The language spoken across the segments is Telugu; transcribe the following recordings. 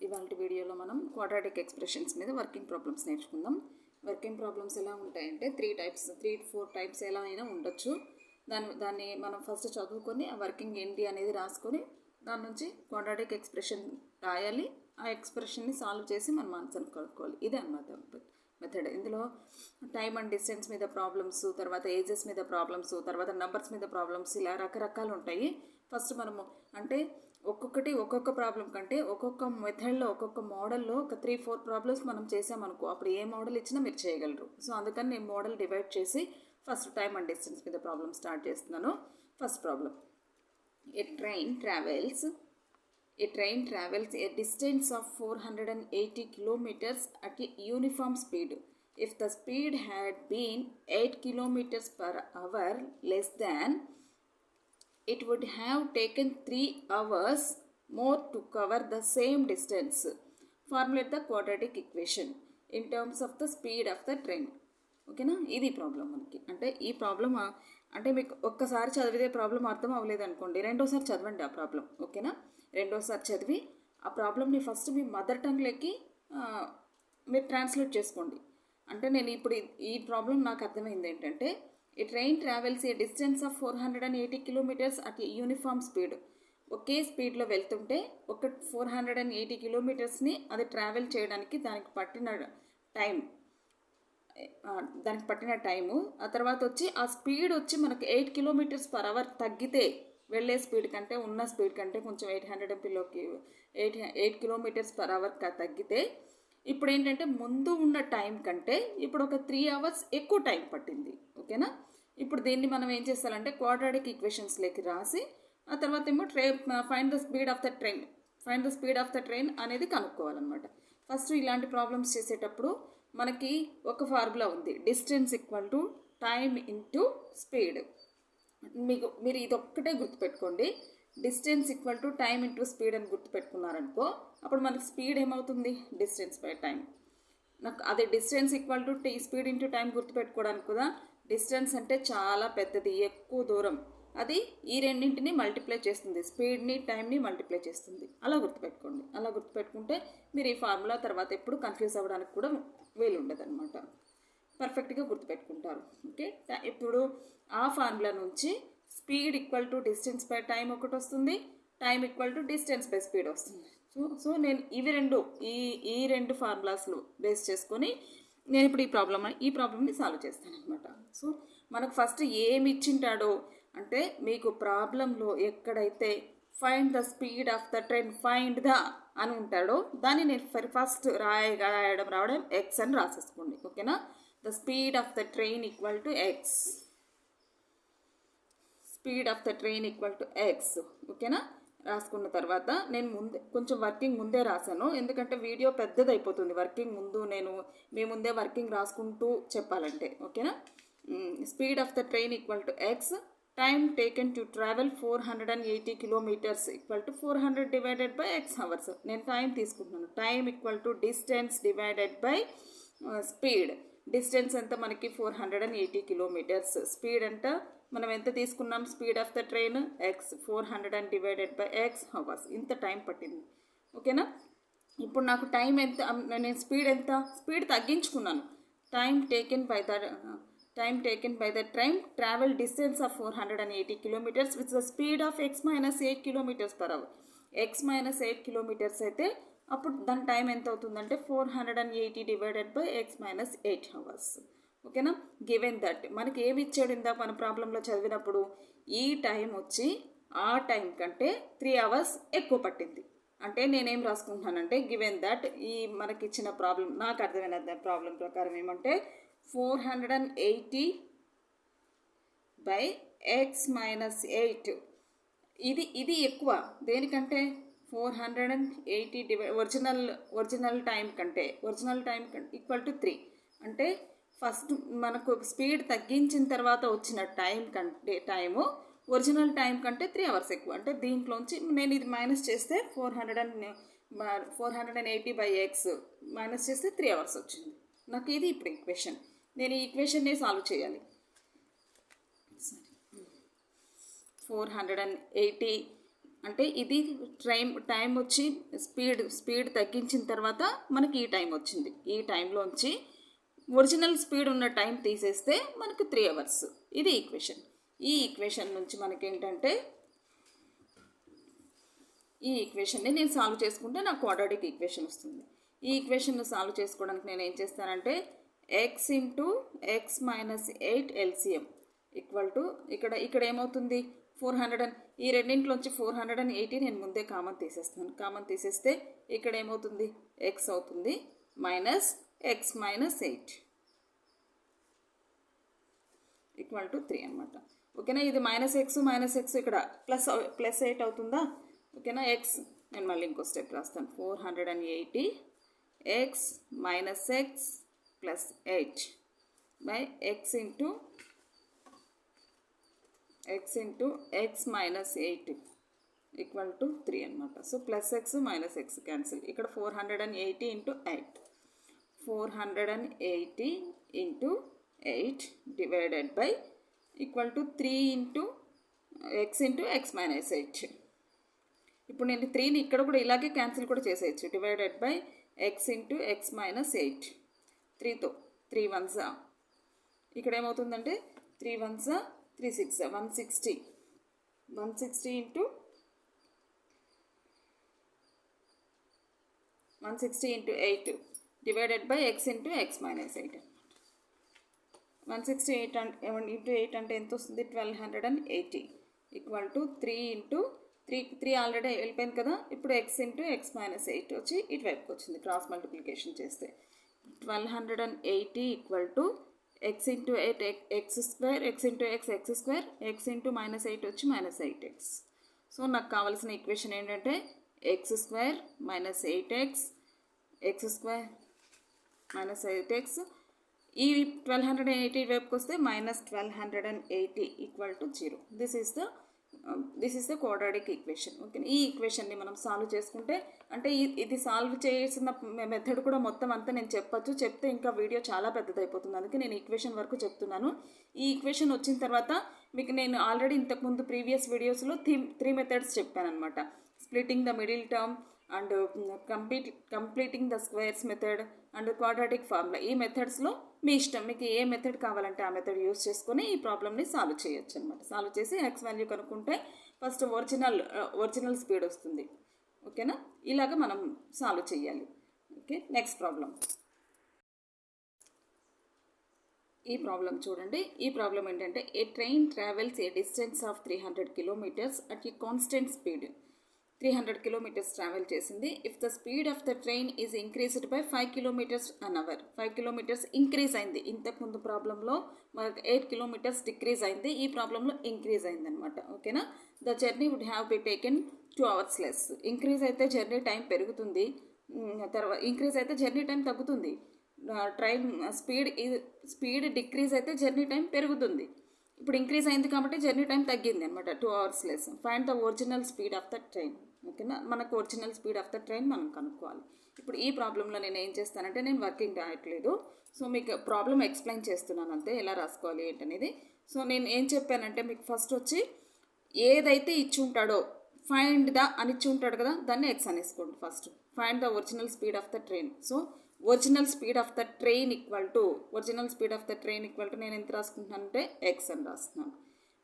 ఇవాళ వీడియోలో మనం క్వాడ్రాటిక్ ఎక్స్ప్రెషన్స్ మీద వర్కింగ్ ప్రాబ్లమ్స్ నేర్చుకుందాం. వర్కింగ్ ప్రాబ్లమ్స్ ఎలా ఉంటాయంటే 3-4 టైప్స్ ఎలా అయినా ఉండొచ్చు. దాన్ని మనం ఫస్ట్ చదువుకొని ఆ వర్కింగ్ ఏంటి అనేది రాసుకొని దాని నుంచి క్వాడ్రాటిక్ ఎక్స్ప్రెషన్ రాయాలి. ఆ ఎక్స్ప్రెషన్ని సాల్వ్ చేసి మనం ఆన్సర్ కనుక్కోవాలి. ఇదే అన్నమాట మెథడ్. ఇందులో టైమ్ అండ్ డిస్టెన్స్ మీద ప్రాబ్లమ్స్, తర్వాత ఏజెస్ మీద ప్రాబ్లమ్స్, తర్వాత నెంబర్స్ మీద ప్రాబ్లమ్స్, ఇలా రకరకాలు ఉంటాయి. ఫస్ట్ మనము అంటే ఒక్కొక్క ప్రాబ్లం కంటే ఒక్కొక్క మెథడ్లో ఒక్కొక్క మోడల్లో ఒక 3-4 ప్రాబ్లమ్స్ మనం చేసామనుకో, అప్పుడు ఏ మోడల్ ఇచ్చినా మీరు చేయగలరు. సో అందుకని నేను మోడల్ డివైడ్ చేసి ఫస్ట్ టైమ్ అండ్ డిస్టెన్స్ మీద ప్రాబ్లమ్ స్టార్ట్ చేస్తున్నాను. First problem, A train travels a distance of 480 kilometers at a uniform speed. If the speed had been 8 kilometers per hour less than, it would have taken 3 hours more to cover the same distance. Formulate the quadratic equation in terms of the speed of the train. ఓకేనా, ఇది ప్రాబ్లం మనకి. అంటే ఈ ప్రాబ్లం అంటే మీకు ఒక్కసారి చదివితే ప్రాబ్లం అర్థం అవ్వలేదు అనుకోండి, రెండోసారి చదవండి ఆ ప్రాబ్లం. ఓకేనా, రెండోసారి చదివి ఆ ప్రాబ్లమ్ని ఫస్ట్ మీ మదర్ టంగ్లోకి మీరు ట్రాన్స్లేట్ చేసుకోండి. అంటే నేను ఇప్పుడు ఈ ప్రాబ్లం నాకు అర్థమైంది ఏంటంటే, ఈ train travels a distance of 480 kilometers at uniform speed. ఒకే స్పీడ్లో వెళ్తుంటే 480 kilometersని అది ట్రావెల్ చేయడానికి దానికి పట్టిన టైము, ఆ తర్వాత వచ్చి ఆ స్పీడ్ వచ్చి మనకు 8 kilometers per hour తగ్గితే, వెళ్ళే స్పీడ్ కంటే ఉన్న స్పీడ్ కంటే కొంచెం 800 mpలోకి 8 kilometers per hour తగ్గితే, ఇప్పుడు ఏంటంటే ముందు ఉన్న టైం కంటే ఇప్పుడు ఒక 3 hours ఎక్కువ టైం పట్టింది. ఓకేనా, ఇప్పుడు దీన్ని మనం ఏం చేస్తామంటే క్వాడ్రాటిక్ ఈక్వేషన్స్లోకి రాసి ఆ తర్వాత ఏమో find the speed of the train అనేది కనుక్కోవాలన్నమాట. ఫస్ట్ ఇలాంటి ప్రాబ్లమ్స్ చేసేటప్పుడు మనకి ఒక ఫార్ములా ఉంది, distance equal to time into speed. మీరు ఇదొక్కటే గుర్తుపెట్టుకోండి, distance equal to time into speed అని గుర్తుపెట్టుకున్నారనుకో, అప్పుడు మనకి స్పీడ్ ఏమవుతుంది, డిస్టెన్స్ బై టైం. నాకు అదే distance equal to speed into time గుర్తుపెట్టుకోవడానికి కూడా, డిస్టెన్స్ అంటే చాలా పెద్దది, ఎక్కువ దూరం, అది ఈ రెండింటిని మల్టిప్లై చేస్తుంది, స్పీడ్ని టైంని మల్టిప్లై చేస్తుంది. అలా గుర్తుపెట్టుకోండి. అలా గుర్తుపెట్టుకుంటే మీరు ఈ ఫార్ములా తర్వాత ఎప్పుడు కన్ఫ్యూజ్ అవ్వడానికి కూడా వీలు ఉండదు అనమాట. పర్ఫెక్ట్గా గుర్తుపెట్టుకుంటారు. ఓకే, ఇప్పుడు ఆ ఫార్ములా నుంచి speed equal to distance by time ఒకటి వస్తుంది, time equal to distance by speed వస్తుంది. సో నేను ఈ రెండు ఫార్ములాస్లు బేస్ చేసుకొని నేను ఇప్పుడు ఈ ప్రాబ్లమ్ని సాల్వ్ చేస్తాను అనమాట. సో మనకు ఫస్ట్ ఏమి ఇచ్చింటాడో అంటే, మీకు ప్రాబ్లంలో ఎక్కడైతే find the speed of the train అని ఉంటాడో దాన్ని నేను ఫస్ట్ రావడం ఎక్స్ అని రాసేసుకోండి. ఓకేనా, the speed of the train equal to X. ఓకేనా, రాసుకున్న తర్వాత నేను కొంచెం వర్కింగ్ ముందే రాశాను, ఎందుకంటే వీడియో పెద్దదైపోతుంది వర్కింగ్ ముందు మీ ముందే వర్కింగ్ రాసుకుంటూ చెప్పాలంటే. ఓకేనా, speed of the train equal to x, time taken to travel 480 kilometers equal to 400 divided by x hours. నేను టైం తీసుకుంటున్నాను. Time equal to distance divided by speed. Distance ఎంత మనకి 480 kilometers, స్పీడ్ ఎంత మనం ఎంత తీసుకున్నాం, speed of the train x, 400 divided by x hours, ఇంత టైం పట్టింది. ఓకేనా, ఇప్పుడు నాకు టైం ఎంత, నేను స్పీడ్ తగ్గించుకున్నాను. Time taken by the train travel distance of 480 kilometers with the speed of x minus 8 kilometers per hour. x minus 8 kilometers అయితే అప్పుడు దాని టైం ఎంత అవుతుందంటే 480 divided by x minus 8 hours. ఓకేనా, గివెన్ దట్ మనకి ఏమి ఇచ్చాడు ఇందాక మన ప్రాబ్లంలో చదివినప్పుడు, ఈ టైం వచ్చి ఆ టైం కంటే 3 hours ఎక్కువ పట్టింది. అంటే నేనేం రాసుకుంటున్నానంటే, గివెన్ దట్ ఈ మనకి ఇచ్చిన ప్రాబ్లం, నాకు అర్థమైన ప్రాబ్లం ప్రకారం ఏమంటే 480 బై ఎక్స్ మైనస్ 8, ఇది ఎక్కువ. దేనికంటే 480 ఒరిజినల్ టైం కంటే ఈక్వల్ టు 3. అంటే ఫస్ట్ మనకు స్పీడ్ తగ్గించిన తర్వాత వచ్చిన టైము ఒరిజినల్ టైం కంటే 3 hours ఎక్కువ. అంటే దీంట్లోంచి నేను ఇది మైనస్ చేస్తే 480 బై ఎక్స్ మైనస్ చేస్తే 3 hours వచ్చింది నాకు. ఇది ఇప్పుడు ఈక్వేషన్. నేను ఈ ఈక్వేషన్ని సాల్వ్ చేయాలి. 480 అంటే ఇది టైం వచ్చి స్పీడ్ తగ్గించిన తర్వాత మనకి ఈ టైం వచ్చింది. ఈ టైంలోంచి ఒరిజినల్ స్పీడ్ ఉన్న టైం తీసేస్తే మనకు 3 అవర్స్. ఇది ఈక్వేషన్. ఈ ఈక్వేషన్ నుంచి మనకేంటంటే ఈ ఈక్వేషన్ని నేను సాల్వ్ చేసుకుంటే నాకు క్వాడ్రాటిక్ ఈక్వేషన్ వస్తుంది. ఈ ఈక్వేషన్ను సాల్వ్ చేసుకోవడానికి నేను ఏం చేస్తానంటే x into x minus 8 LCM equal to ఇక్కడ ఏమవుతుంది 400. ఈ రెండింటిలోంచి 480 నేను ముందే కామన్ తీసేస్తాను. కామన్ తీసేస్తే ఇక్కడ ఏమవుతుంది x అవుతుంది minus x minus 8 equal to 3 అనమాట. ఓకేనా. ఇది మైనస్ ఎక్స్ ఇక్కడ ప్లస్ 8 అవుతుందా. ఓకేనా. ఎక్స్ నేను మళ్ళీ ఇంకో స్టెప్ రాస్తాను. 480 x minus X plus 8 by x into x minus 8 equal to 3 అనమాట. So plus X minus X cancel. ఇక్కడ 480 into 8 480 into 8 divided by equal to 3 into x minus 8. ఇప్పుడు నేను 3ని ఇక్కడ కూడా ఇలాగే క్యాన్సిల్ కూడా చేసేయచ్చు. Divided by x into x minus 8. 3తో 3 1s ఇక్కడ ఏమవుతుందంటే 3 1s 3 6 160 into 8 divided by x into x minus 8. 168 into 8 అంటే ఎంత వస్తుంది 1280 ఈక్వల్ టు 3 ఇంటూ 3 ఆల్రెడీ వెళ్ళిపోయింది కదా. ఇప్పుడు x ఇంటూ x మైనస్ 8 వచ్చి ఇటువైపుకి వచ్చింది. క్రాస్ మల్టిప్లికేషన్ చేస్తే 1280 equal to x into 8 x square x into x square x into minus 8 వచ్చి మైనస్ 8x. సో నాకు కావాల్సిన ఈక్వేషన్ ఏంటంటే x square minus 8x square minus 8x. ఈ 1280 వైపుకి వస్తే minus 1280 equal to 0. This is the quadratic equation. Okay. ఈ ఈక్వేషన్ని మనం సాల్వ్ చేసుకుంటే అంటే ఇది సాల్వ్ చేసిన మెథడ్ కూడా మొత్తం అంతా నేను చెప్తే ఇంకా వీడియో చాలా పెద్దదైపోతుంది. అందుకే నేను ఈక్వేషన్ వరకు చెప్తున్నాను. ఈ ఈక్వేషన్ వచ్చిన తర్వాత మీకు నేను ఆల్రెడీ ఇంతకుముందు ప్రీవియస్ వీడియోస్లో 3 మెథడ్స్ చెప్పాను అనమాట. Splitting the middle term and completing the squares method and quadratic formula. ఈ మెథడ్స్లో మీ ఇష్టం, మీకు ఏ మెథడ్ కావాలంటే ఆ మెథడ్ యూస్ చేసుకొని ఈ ప్రాబ్లమ్ని సాల్వ్ చేయొచ్చు అనమాట. సాల్వ్ చేసి ఎక్స్ వాల్యూ కనుక్కుంటే ఫస్ట్ ఒరిజినల్ స్పీడ్ వస్తుంది. ఓకేనా. ఇలాగ మనం సాల్వ్ చేయాలి. ఓకే. Next problem. ఈ ప్రాబ్లం చూడండి. ఈ ప్రాబ్లం ఏంటంటే a train travels a distance of 300 kilometres at a constant speed. 300 kilometres travel చేసింది. If the speed of the train is increased by 5 kilometres an hour. 5 kilometres increase అయింది. ఇంతకుముందు ప్రాబ్లంలో మనకు 8 కిలోమీటర్స్ డిక్రీజ్ అయింది. ఈ ప్రాబ్లంలో ఇంక్రీజ్ అయింది అనమాట. ఓకేనా. The journey would have be taken 2 hours less. Increase అయితే జర్నీ టైం పెరుగుతుంది, తర్వాత ఇంక్రీజ్ అయితే జర్నీ టైం తగ్గుతుంది. ట్రైన్ స్పీడ్ డిక్రీజ్ అయితే జర్నీ టైం పెరుగుతుంది. ఇప్పుడు ఇంక్రీజ్ అయింది కాబట్టి జర్నీ టైం తగ్గింది అనమాట. 2 hours less. Find the original speed of the train. ఓకేనా. మనకు original speed of the train మనం కనుక్కోవాలి. ఇప్పుడు ఈ ప్రాబ్లంలో నేను ఏం చేస్తానంటే నేను వర్కింగ్ రాయట్లేదు. సో మీకు ప్రాబ్లం ఎక్స్ప్లెయిన్ చేస్తున్నాను అంతే, ఎలా రాసుకోవాలి ఏంటనేది. సో నేను ఏం చెప్పానంటే మీకు ఫస్ట్ వచ్చి ఏదైతే ఇచ్చి ఉంటాడో ఫైండ్ ద అని ఇచ్చి ఉంటాడు కదా, దాన్ని ఎక్స్ అనేసుకోండి first. Find the original speed of the train. So original speed of the train equal to నేను ఎంత రాసుకుంటున్నానంటే ఎక్స్ అని రాస్తున్నాను.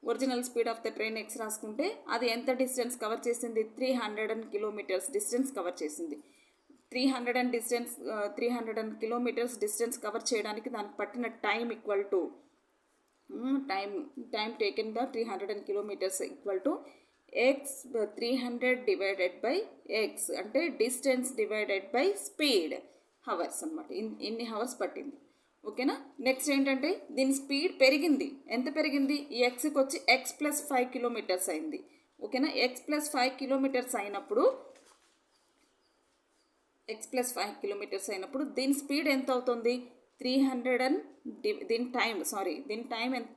Original speed of the train x రాసుకుంటే అది ఎంత డిస్టెన్స్ కవర్ చేసింది 300 కిలోమీటర్స్ డిస్టెన్స్ కవర్ చేసింది. 300 కిలోమీటర్స్ డిస్టెన్స్ కవర్ చేయడానికి దానికి పట్టిన time equal to time taken the 300 kilometres equal to x 300 divided by x అంటే distance divided by speed hours అనమాట. ఇన్ని హవర్స్ పట్టింది. ఓకేనా. నెక్స్ట్ ఏంటంటే దీని స్పీడ్ పెరిగింది. ఎంత పెరిగింది? ఈ ఎక్స్కి వచ్చి ఎక్స్ ప్లస్ 5 కిలోమీటర్స్ అయింది. ఓకేనా. ఎక్స్ ప్లస్ 5 కిలోమీటర్స్ అయినప్పుడు దీని స్పీడ్ ఎంత అవుతుంది 300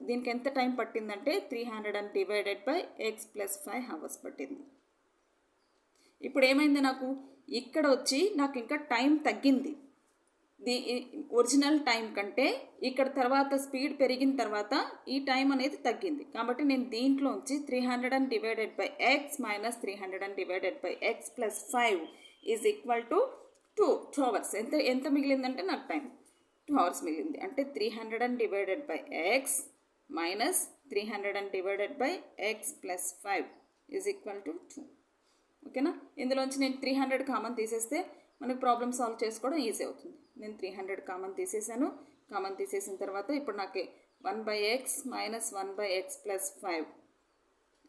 దీనికి ఎంత టైం పట్టిందంటే 300 divided by x plus 5 hours పట్టింది. ఇప్పుడు ఏమైంది నాకు ఇక్కడ వచ్చి నాకు ఇంకా టైం తగ్గింది. ఒరిజినల్ టైం కంటే ఇక్కడ తర్వాత స్పీడ్ పెరిగిన తర్వాత ఈ టైం అనేది తగ్గింది. కాబట్టి నేను దీంట్లోంచి 300 divided by X minus 300 divided by x plus 5 is equal to 2 hours. ఎంత మిగిలిందంటే నాకు టైం 2 అవర్స్ మిగిలింది. అంటే 300 divided by X minus 300 divided by x plus 5 is equal to 2. ఓకేనా? ఇందులోంచి నేను 300 కామన్ తీసేస్తే మనకి ప్రాబ్లమ్ సాల్వ్ చేసుకోవడం ఈజీ అవుతుంది. నేను 300 కామన్ తీసేసాను. కామన్ తీసేసిన తర్వాత ఇప్పుడు నాకు 1/x minus 1/x plus 5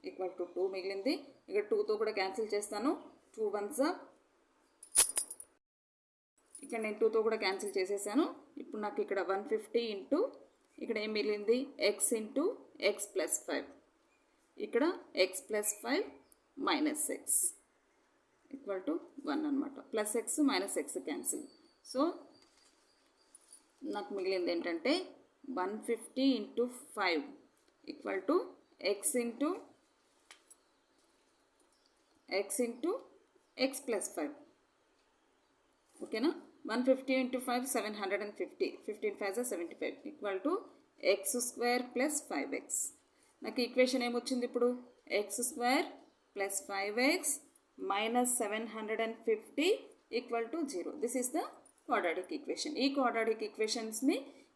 equal to 2 మిగిలింది. ఇక్కడ 2తో కూడా క్యాన్సిల్ చేస్తాను. 2 1s, ఇక్కడ నేను 2తో కూడా క్యాన్సిల్ చేసేసాను. ఇప్పుడు నాకు ఇక్కడ 150 ఇంటూ ఇక్కడ ఏం మిగిలింది x ఇంటూ ఎక్స్ ప్లస్ 5, ఇక్కడ x plus 5 minus X equal to 1 అనమాట. Plus X minus X cancel. So నాకు మిగిలింది ఏంటంటే 150 into 5 equal to X into X plus 5. ఓకేనా? 150 into 5 750, 15 5 75 equal to X square plus 5x. నాకు ఈక్వేషన్ ఏమొచ్చింది ఇప్పుడు? X square plus 5x minus 750 equal to 0. This is the quadratic equation. ఈ క్వాడ్రాటిక్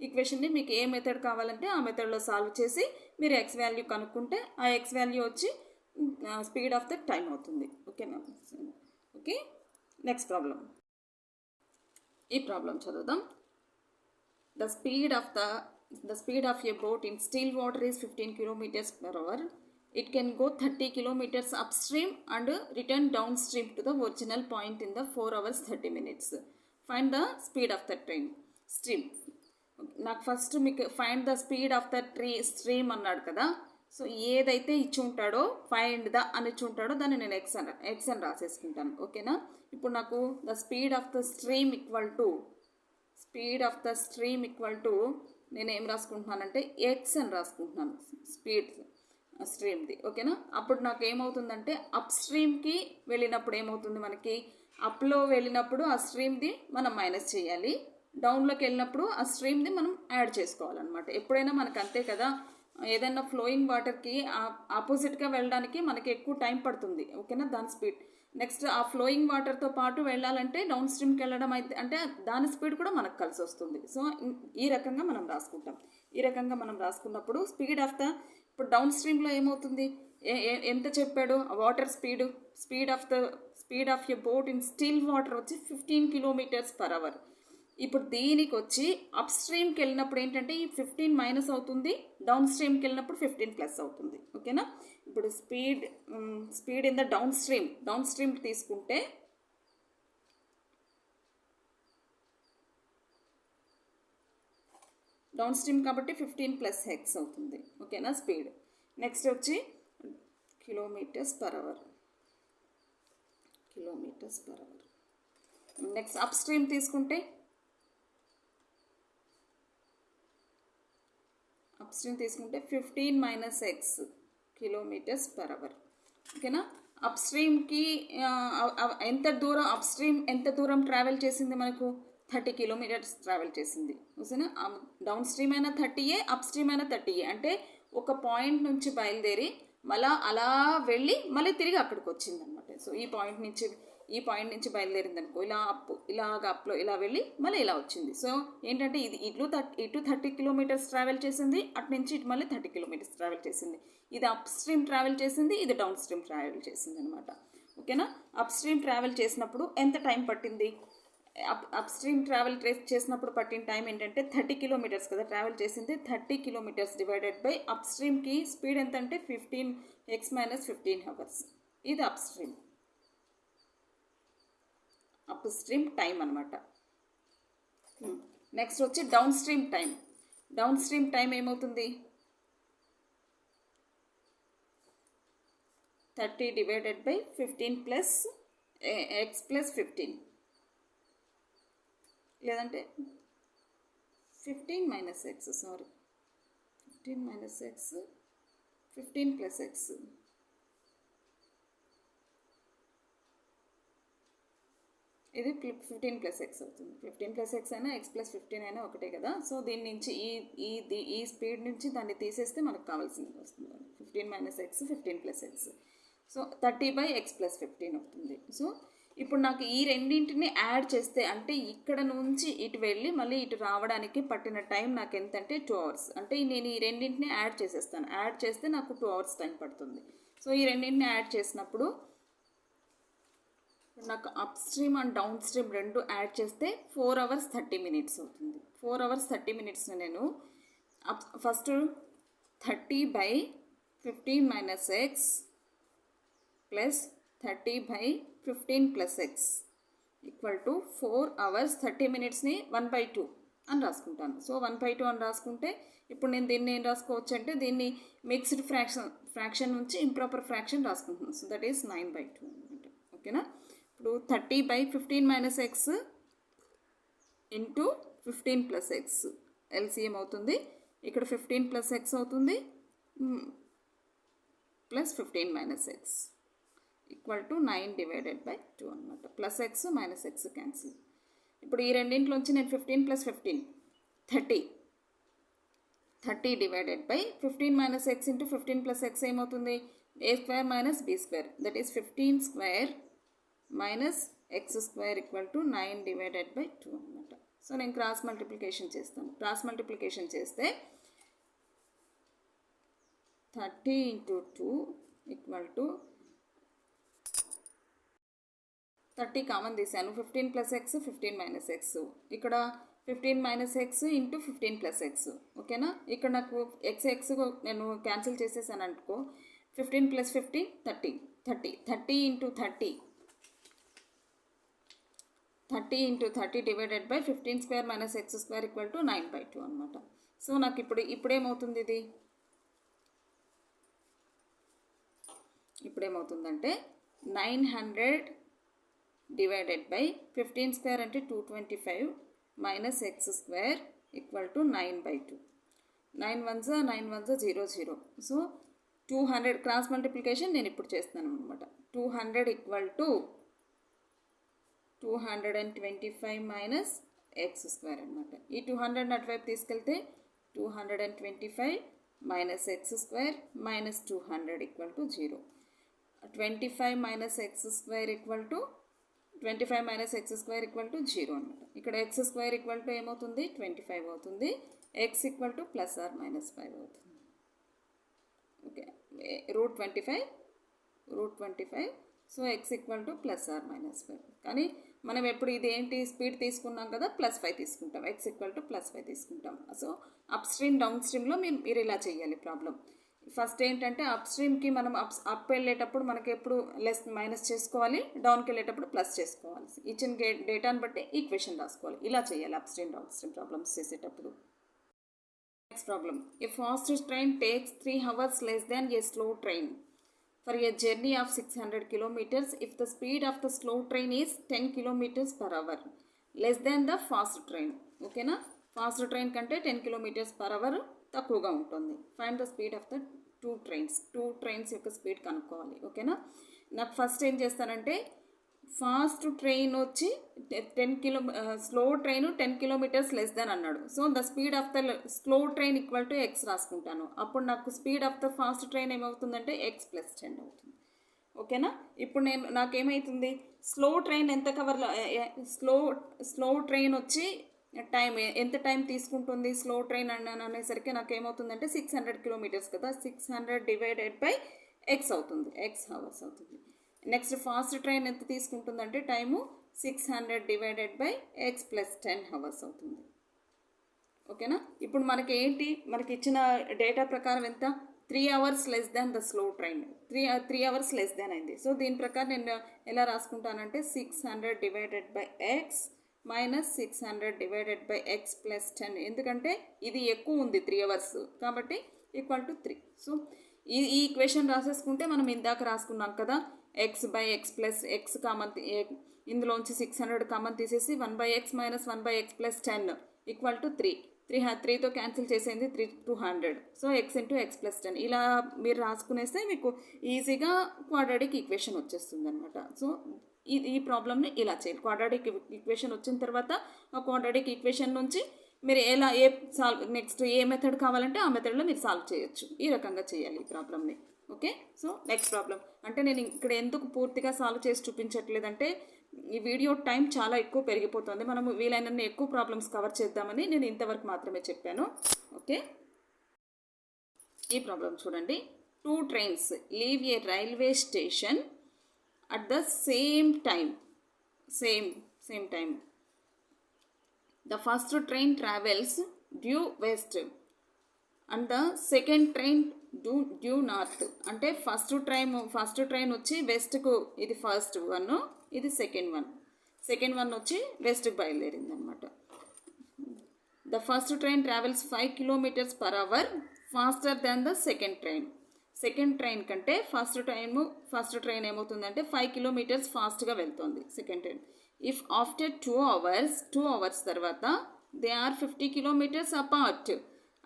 ఈక్వేషన్ని మీకు ఏ మెథడ్ కావాలంటే ఆ మెథడ్లో సాల్వ్ చేసి మీరు ఎక్స్ వాల్యూ కనుక్కుంటే ఆ ఎక్స్ వాల్యూ వచ్చి స్పీడ్ ఆఫ్ ద టైం అవుతుంది. ఓకేనా? Okay, next problem. ఈ ప్రాబ్లం చదువుదాం. The speed of a boat in still water is 15 km/h. It can go 30 kilometers upstream and return downstream to the original point in the 4 hours 30 minutes. Find the speed of the stream. నాకు ఫస్ట్ మీకు find the speed of the stream అన్నాడు కదా. సో ఏదైతే ఇచ్చి ఉంటాడో ఫైండ్ ద అని ఇచ్చి ఉంటాడో దాన్ని నేను ఎక్స్ అని రాసేసుకుంటాను. ఓకేనా? ఇప్పుడు నాకు the speed of the stream equal to నేను ఏం రాసుకుంటున్నానంటే ఎక్స్ అని రాసుకుంటున్నాను స్పీడ్ స్ట్రీమ్ది. ఓకేనా? అప్పుడు నాకు ఏమవుతుందంటే అప్ స్ట్రీమ్కి వెళ్ళినప్పుడు ఏమవుతుంది, మనకి అప్లో వెళ్ళినప్పుడు ఆ స్ట్రీమ్ది మనం మైనస్ చేయాలి, డౌన్లోకి వెళ్ళినప్పుడు ఆ స్ట్రీమ్ది మనం యాడ్ చేసుకోవాలన్నమాట. ఎప్పుడైనా మనకు అంతే కదా, ఏదైనా ఫ్లోయింగ్ వాటర్కి ఆపోజిట్గా వెళ్ళడానికి మనకి ఎక్కువ టైం పడుతుంది. ఓకేనా? దాని స్పీడ్ నెక్స్ట్ ఆ ఫ్లోయింగ్ వాటర్తో పాటు వెళ్ళాలంటే డౌన్ స్ట్రీమ్కి వెళ్ళడం అయితే అంటే దాని స్పీడ్ కూడా మనకు కలిసి వస్తుంది. సో ఈ రకంగా మనం రాసుకుంటాం. ఈ రకంగా మనం రాసుకున్నప్పుడు స్పీడ్ ఆఫ్ ద ఇప్పుడు డౌన్ స్ట్రీమ్లో ఏమవుతుంది, ఎంత చెప్పాడు water speed of a boat in still water వచ్చి 15 km/h. ఇప్పుడు దీనికి వచ్చి అప్ స్ట్రీమ్కి వెళ్ళినప్పుడు ఏంటంటే ఈ 15 మైనస్ అవుతుంది, డౌన్ స్ట్రీమ్కి వెళ్ళినప్పుడు 15 ప్లస్ అవుతుంది. ఓకేనా? ఇప్పుడు speed in the down stream తీసుకుంటే డౌన్ స్ట్రీమ్ కాబట్టి 15 ప్లస్ ఎక్స్ అవుతుంది. ఓకేనా? స్పీడ్ నెక్స్ట్ వచ్చి km/h. నెక్స్ట్ అప్ స్ట్రీమ్ తీసుకుంటే 15 మైనస్ ఎక్స్ km/h. ఓకేనా? అప్ స్ట్రీమ్కి ఎంత దూరం ట్రావెల్ చేసింది, మనకు 30 kilometers ట్రావెల్ చేసింది. ఓకేనా? డౌన్ స్ట్రీమ్ అయినా 30, అప్ స్ట్రీమ్ అయినా 30. అంటే ఒక పాయింట్ నుంచి బయలుదేరి మళ్ళీ అలా వెళ్ళి మళ్ళీ తిరిగి అక్కడికి వచ్చింది అనమాట. సో ఈ పాయింట్ నుంచి బయలుదేరింది అనుకో, ఇలాగ అప్లో ఇలా వెళ్ళి మళ్ళీ ఇలా వచ్చింది. సో ఏంటంటే ఇటు 30 kilometers ట్రావెల్ చేసింది, అటు నుంచి ఇటు మళ్ళీ 30 kilometers ట్రావెల్ చేసింది. ఇది అప్ స్ట్రీమ్ ట్రావెల్ చేసింది, ఇది డౌన్ స్ట్రీమ్ ట్రావెల్ చేసింది అనమాట. ఓకేనా? అప్ స్ట్రీమ్ ట్రావెల్ చేసినప్పుడు ఎంత టైం పట్టింది, అప్ స్ట్రీమ్ ట్రావెల్ చేసినప్పుడు పట్టిన టైం ఏంటంటే 30 kilometers కదా ట్రావెల్ చేసింది. 30 kilometers డివైడెడ్ బై అప్ స్ట్రీమ్కి స్పీడ్ ఎంత అంటే 15x మైనస్ 15 hours. ఇది అప్ స్ట్రీమ్ టైం అనమాట. నెక్స్ట్ వచ్చి డౌన్ స్ట్రీమ్ టైం ఏమవుతుంది, 30 divided by 15 plus x plus 15, లేదంటే 15 మైనస్ ఎక్స్ 15 ప్లస్ ఎక్స్. ఇది 15+x అవుతుంది. 15+x అయినా x+15 అయినా ఒకటే కదా. సో దీని నుంచి ఈ స్పీడ్ నుంచి దాన్ని తీసేస్తే మనకు కావాల్సింది వస్తుంది. 15 - x 15+x. సో 30/x+15 అవుతుంది. సో ఇప్పుడు నాకు ఈ రెండింటిని యాడ్ చేస్తే, అంటే ఇక్కడ నుంచి ఇటు వెళ్ళి మళ్ళీ ఇటు రావడానికి పట్టిన టైం నాకు ఎంత అంటే 2 hours. అంటే నేను ఈ రెండింటిని యాడ్ చేసేస్తాను. యాడ్ చేస్తే నాకు 2 hours టైం పడుతుంది. సో ఈ రెండింటిని యాడ్ చేసినప్పుడు నాకు up stream and down stream రెండు యాడ్ చేస్తే 4 hours 30 minutes అవుతుంది. 4 hours 30 minutes నేను first 30/15 - x plus 30/15+x equal to 4 hours 30 minutesని 1/2 అని రాసుకుంటాను. సో 1/2 అని రాసుకుంటే ఇప్పుడు నేను దీన్ని ఏం రాసుకోవచ్చు అంటే దీన్ని మిక్స్డ్ ఫ్రాక్షన్ నుంచి ఇంప్రాపర్ ఫ్రాక్షన్ రాసుకుంటున్నాను. సో దట్ ఈస్ 9/2 అనమాట. ఓకేనా. ఇప్పుడు 30/15 - x ఇంటూ 15+x ఎల్సిఎం అవుతుంది. ఇక్కడ 15+x అవుతుంది ప్లస్ 15 - x ఈక్వల్ టు 9/2 అనమాట. +x - x cancel. ఇప్పుడు ఈ రెండింటిలోంచి నేను 15 + 15 30 divided by 15 - x into 15+x ఏమవుతుంది? a² - b². That is 15² - x² equal to 9/2 అనమాట. సో నేను క్రాస్ మల్టిప్లికేషన్ చేస్తాను. క్రాస్ మల్టిప్లికేషన్ చేస్తే 30 × 2 ఈక్వల్ టు 30 కామన్ తీసాను. 15+x 15 - x. ఇక్కడ 15 - x ఇంటూ 15+x. ఓకేనా. ఇక్కడ నాకు x నేను క్యాన్సిల్ చేసేసాను అనుకో. 15 + 15 30 30 30 × 30 30 × 30 divided by 15² - x² equal to 9/2 అనమాట. సో నాకు ఇప్పుడేమవుతుంది? ఇప్పుడేమవుతుందంటే 900 డివైడెడ్ బై 15² అంటే 225 - x² equal to 9/2. 9 1 0 0. So 200 cross multiplication నేను ఇప్పుడు చేస్తాను అనమాట. 200 ఈక్వల్ టు 225 - x² అనమాట. ఈ 200 అటువైపు తీసుకెళ్తే 225 - x² - 200 equal to 0. 25 - x² equal to 25 - x² equal to 0 అనమాట. ఇక్కడ x² ఈక్వల్ టు ఏమవుతుంది? 25 అవుతుంది. x ఈక్వల్ టు +or-5 అవుతుంది. Okay. √25. So x equal to +or-5. కానీ మనం ఎప్పుడు ఇదేంటి స్పీడ్ తీసుకున్నాం కదా, +5 తీసుకుంటాం. x ఈక్వల్ టు +5 తీసుకుంటాం. సో అప్ స్ట్రీమ్ డౌన్ స్ట్రీమ్లో మీరు ఇలా చేయాలి ప్రాబ్లం. ఫస్ట్ ఏంటంటే అప్ స్ట్రీమ్కి మనం అప్ వెళ్ళేటప్పుడు మనకి ఎప్పుడు మైనస్ చేసుకోవాలి, డౌన్కి వెళ్ళేటప్పుడు ప్లస్ చేసుకోవాలి. ఇచ్చిన డేటాను బట్టి ఈక్వేషన్ రాసుకోవాలి. ఇలా చేయాలి upstream downstream problems చేసేటప్పుడు. Next problem. A fast train takes 3 hours less than a slow train for a journey of 600 kilometers if the speed of the slow train is 10 km/h less than the fast train. ఓకేనా. ఫాస్ట్ ట్రైన్ కంటే 10 km/h తక్కువగా ఉంటుంది. Find the speed of the two trains యొక్క స్పీడ్ కనుక్కోవాలి. ఓకేనా. నాకు ఫస్ట్ ఏం చేస్తానంటే ఫాస్ట్ ట్రైన్ వచ్చి 10 km, slow train 10 km less than అన్నాడు. So the speed of the slow train equal to x రాసుకుంటాను. అప్పుడు నాకు speed of the fast train ఏమవుతుందంటే x + 10 అవుతుంది. ఓకేనా. ఇప్పుడు నాకేమవుతుంది? స్లో ట్రైన్ ఎంత కవర్లో స్లో ట్రైన్ వచ్చి టైం ఎంత టైం తీసుకుంటుంది స్లో ట్రైన్ అనేసరికి నాకు ఏమవుతుందంటే 600 kilometers కదా. 600 డివైడెడ్ బై x అవుతుంది. x hours అవుతుంది. నెక్స్ట్ ఫాస్ట్ ట్రైన్ ఎంత తీసుకుంటుందంటే time 600 divided by x + 10 hours అవుతుంది. ఓకేనా. ఇప్పుడు మనకి మనకి ఇచ్చిన డేటా ప్రకారం ఎంత? 3 hours less than the slow train. 3 hours less than అయింది. సో దీని ప్రకారం నేను ఎలా రాసుకుంటానంటే 600 divided by x - 600 divided by x + 10. ఎందుకంటే ఇది ఎక్కువ ఉంది 3 hours కాబట్టి ఈక్వల్ టు 3. సో ఈ ఈక్వేషన్ రాసేసుకుంటే మనం ఇందాక రాసుకున్నాం కదా, x/x + x కామన్, ఇందులోంచి 600 కామన్ తీసేసి 1/x - 1/x + 10 equal to 3. 3తో cancel చేసేది 200. సో x × x + 10 ఇలా మీరు రాసుకునేస్తే మీకు ఈజీగా క్వాడ్రాటిక్ ఈక్వేషన్ వచ్చేస్తుంది అనమాట. సో ఈ ప్రాబ్లమ్ని ఇలా చేయాలి. క్వాడ్రాటిక్ ఈక్వేషన్ వచ్చిన తర్వాత ఆ క్వాడ్రాటిక్ ఈక్వేషన్ నుంచి మీరు నెక్స్ట్ ఏ మెథడ్ కావాలంటే ఆ మెథడ్లో మీరు సాల్వ్ చేయొచ్చు. ఈ రకంగా చేయాలి ఈ ప్రాబ్లమ్ని. ఓకే, సో నెక్స్ట్ ప్రాబ్లం అంటే నేను ఇక్కడ ఎందుకు పూర్తిగా సాల్వ్ చేసి చూపించట్లేదంటే ఈ వీడియో టైం చాలా ఎక్కువ పెరిగిపోతుంది. మనము వీలైనన్ని ఎక్కువ ప్రాబ్లమ్స్ కవర్ చేద్దామని నేను ఇంతవరకు మాత్రమే చెప్పాను. ఓకే, ఈ ప్రాబ్లం చూడండి. 2 trains leave a railway station at the same time. Same time. The first train travels due west and the second train due north. అంటే ఫస్ట్ ట్రైన్ వచ్చి వెస్ట్కు, ఇది ఫస్ట్ వన్, ఇది సెకండ్ వన్ వచ్చి వెస్ట్కి బయలుదేరింది అనమాట. The first train travels 5 kilometers per hour faster than the second train. Second train కంటే ఫస్ట్ ట్రైన్ ఏమవుతుందంటే 5 kilometers ఫాస్ట్గా వెళ్తుంది second train. If after 2 hours తర్వాత దే ఆర్ 50 kilometers అపార్ట్.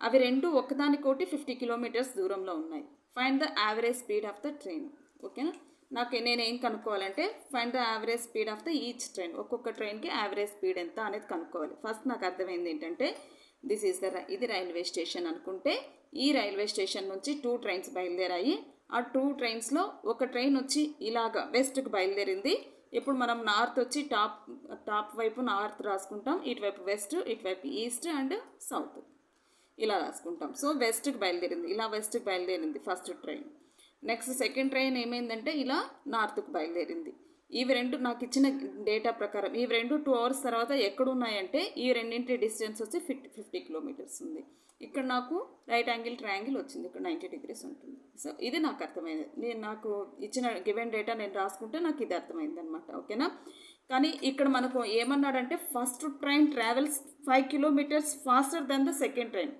అవి రెండు ఒకదానికోటి 50 kilometers దూరంలో ఉన్నాయి. Find the average speed of the train. ఓకేనా, నేను ఏం కనుక్కోవాలంటే find the average speed of the each train. ఒక్కొక్క ట్రైన్కి యావరేజ్ స్పీడ్ ఎంత అనేది కనుక్కోవాలి. ఫస్ట్ నాకు అర్థమైంది ఏంటంటే ఇది రైల్వే స్టేషన్ అనుకుంటే ఈ రైల్వే స్టేషన్ నుంచి 2 trains బయలుదేరాయి. ఆ 2 trainsలో ఒక ట్రైన్ వచ్చి ఇలాగా వెస్ట్కి బయలుదేరింది. ఇప్పుడు మనం నార్త్ వచ్చి టాప్ వైపు నార్త్ రాసుకుంటాం, ఇటువైపు వెస్ట్, ఇటువైపు ఈస్ట్ అండ్ సౌత్ ఇలా రాసుకుంటాం. సో వెస్ట్కి బయలుదేరింది first train. Next second train ఏమైందంటే ఇలా నార్త్కి బయలుదేరింది. ఇవి రెండు నాకు ఇచ్చిన డేటా ప్రకారం ఇవి రెండు 2 hours తర్వాత ఎక్కడున్నాయంటే ఈ రెండింటి డిస్టెన్స్ వచ్చి 50 kilometers ఉంది. ఇక్కడ నాకు రైట్ యాంగిల్ ట్రయాంగిల్ వచ్చింది, ఇక్కడ 90 degrees ఉంటుంది. సో ఇది నాకు అర్థమైంది. నాకు ఇచ్చిన గివెన్ డేటా నేను రాసుకుంటే నాకు ఇది అర్థమైంది అనమాట. ఓకేనా, కానీ ఇక్కడ మనకు ఏమన్నాడంటే first train travels 5 kilometers faster than the second train.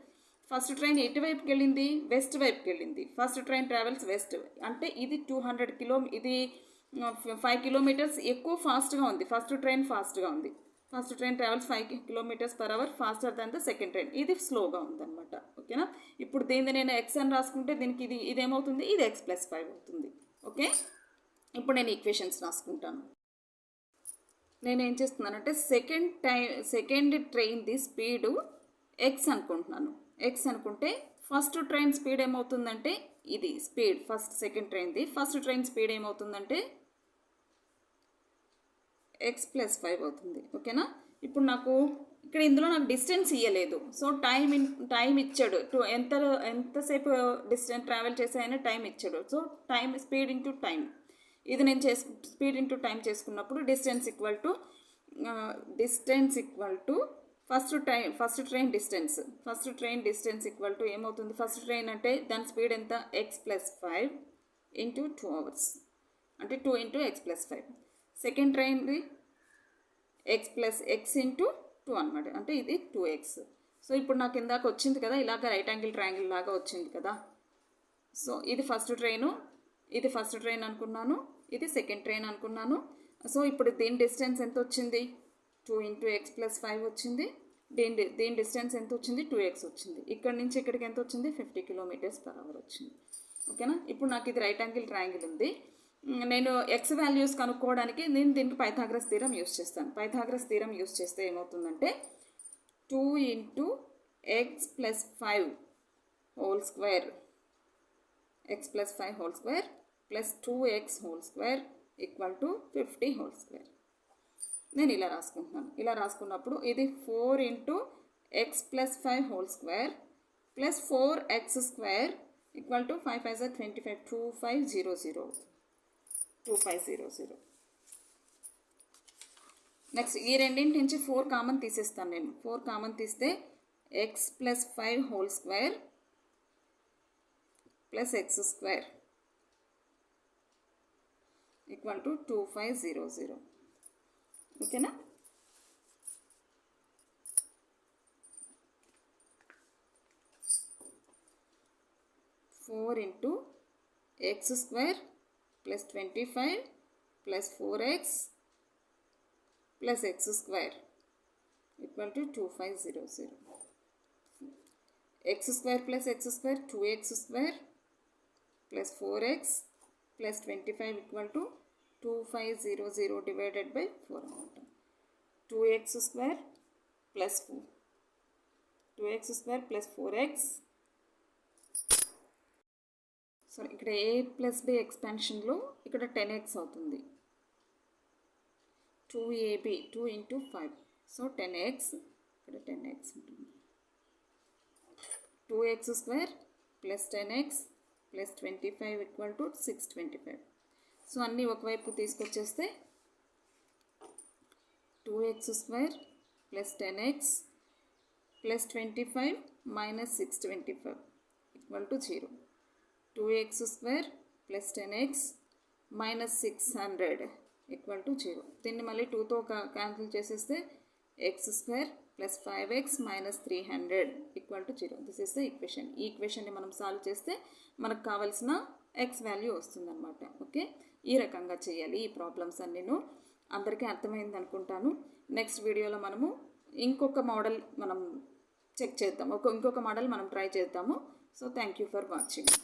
First train ఎటువైపుకి వెళ్ళింది, వెస్ట్ వైపుకి వెళ్ళింది. ఫస్ట్ ట్రైన్ ట్రావెల్స్ వెస్ట్ అంటే ఇది 200 ఇది 5 kilometers ఎక్కువ ఫాస్ట్గా ఉంది. ఫస్ట్ ట్రైన్ ఫాస్ట్గా ఉంది. First train travels 5 kilometers per hour faster than the second train. ఇది స్లోగా ఉందన్నమాట. ఓకేనా, ఇప్పుడు దీన్ని నేను ఎక్స్ అని రాసుకుంటే దీనికి ఇదేమవుతుంది, ఇది x+5 అవుతుంది. ఓకే, ఇప్పుడు నేను ఈక్వేషన్స్ రాసుకుంటాను. నేను ఏం చేస్తున్నానంటే సెకండ్ ట్రైన్ది స్పీడు ఎక్స్ అనుకుంటున్నాను. ఎక్స్ అనుకుంటే ఫస్ట్ ట్రైన్ స్పీడ్ ఏమవుతుందంటే ఇది స్పీడ్ సెకండ్ ట్రైన్ స్పీడ్ ఏమవుతుందంటే x+5 అవుతుంది. ఓకేనా, ఇప్పుడు నాకు ఇక్కడ ఇందులో నాకు డిస్టెన్స్ ఇవ్వలేదు. సో టైం ఇచ్చాడు, ఎంతసేపు డిస్టెన్స్ ట్రావెల్ చేసాయని టైం ఇచ్చాడు. సో స్పీడ్ ఇంటూ టైం, ఇది నేను స్పీడ్ ఇంటూ టైం చేసుకున్నప్పుడు distance equal to first train distance equal to ఏమవుతుంది, ఫస్ట్ ట్రైన్ అంటే దాని స్పీడ్ ఎంత, x+5 ఇంటూ 2 hours అంటే 2 into x+5. Second ట్రైన్ది x+x into 2 అనమాట, అంటే ఇది 2x. సో ఇప్పుడు నాకు ఇందాక వచ్చింది కదా, ఇలాగ రైట్ యాంగిల్ ట్రయాంగిల్ లాగా వచ్చింది కదా. సో ఇది ఫస్ట్ ట్రైన్ అనుకున్నాను, ఇది సెకండ్ ట్రైన్ అనుకున్నాను. సో ఇప్పుడు దీని డిస్టెన్స్ ఎంత వచ్చింది, 2 into x+5 వచ్చింది. దీని డిస్టెన్స్ ఎంత వచ్చింది, 2x వచ్చింది. ఇక్కడ నుంచి ఇక్కడికి ఎంత వచ్చింది, 50 kilometers per hour వచ్చింది. ఓకేనా, ఇప్పుడు నాకు ఇది రైట్ యాంగిల్ ట్రయాంగిల్ ఉంది. నేను ఎక్స్ వాల్యూస్ కనుక్కోవడానికి నేను దీనికి పైథాగరస్ థీరం యూస్ చేస్తాను. పైథాగరస్ థీరం యూస్ చేస్తే ఏమవుతుందంటే 2 into x+5 whole square plus 2x whole square equal to 50 whole square. నేను ఇలా రాసుకుంటున్నాను. ఇలా రాసుకున్నప్పుడు ఇది 4 into x+5 whole square plus 4x square equal to 5 5 25 2500. Next ఈ రెండింటి నుంచి 4 కామన్ తీసేస్తాను నేను. 4 కామన్ తీస్తే x+5 whole square plus x square equal to 2500. ఓకేనా, 4 into x square plus 25 plus 4x plus x square equal to 2500. x square plus x square 2x square plus 4x plus 25 equal to 2500 divided by 4 అనమాట. 2x² plus 4, 2x² plus 4x. So ఇక్కడ a ప్లస్ b ఎక్స్పాన్షన్లో ఇక్కడ 10x అవుతుంది. 2ab 2 ఇంటూ 5, సో 10x, ఇక్కడ 10x ఉంటుంది. 2x² plus 10x plus 25 equal to 625. So అన్నీ ఒకవైపు తీసుకొచ్చేస్తే 2x² plus 10x plus 25 minus 625 equal to 0. 2x² plus 10x minus 600 equal to 0. దీన్ని మళ్ళీ 2తో క్యాన్సిల్ చేసేస్తే x² plus 5x minus 300 equal to 0. This is the equation. ఈ ఈక్వేషన్ని మనం సాల్వ్ చేస్తే మనకు కావాల్సిన x వాల్యూ వస్తుందన్నమాట. ఓకే, ఈ రకంగా చేయాలి ఈ ప్రాబ్లమ్స్ అన్నీను. అందరికీ అర్థమైంది అనుకుంటాను. నెక్స్ట్ వీడియోలో మనము ఇంకొక మోడల్ మనం చెక్ చేద్దాం, ఇంకొక మోడల్ మనం ట్రై చేద్దాము. So thank you for watching.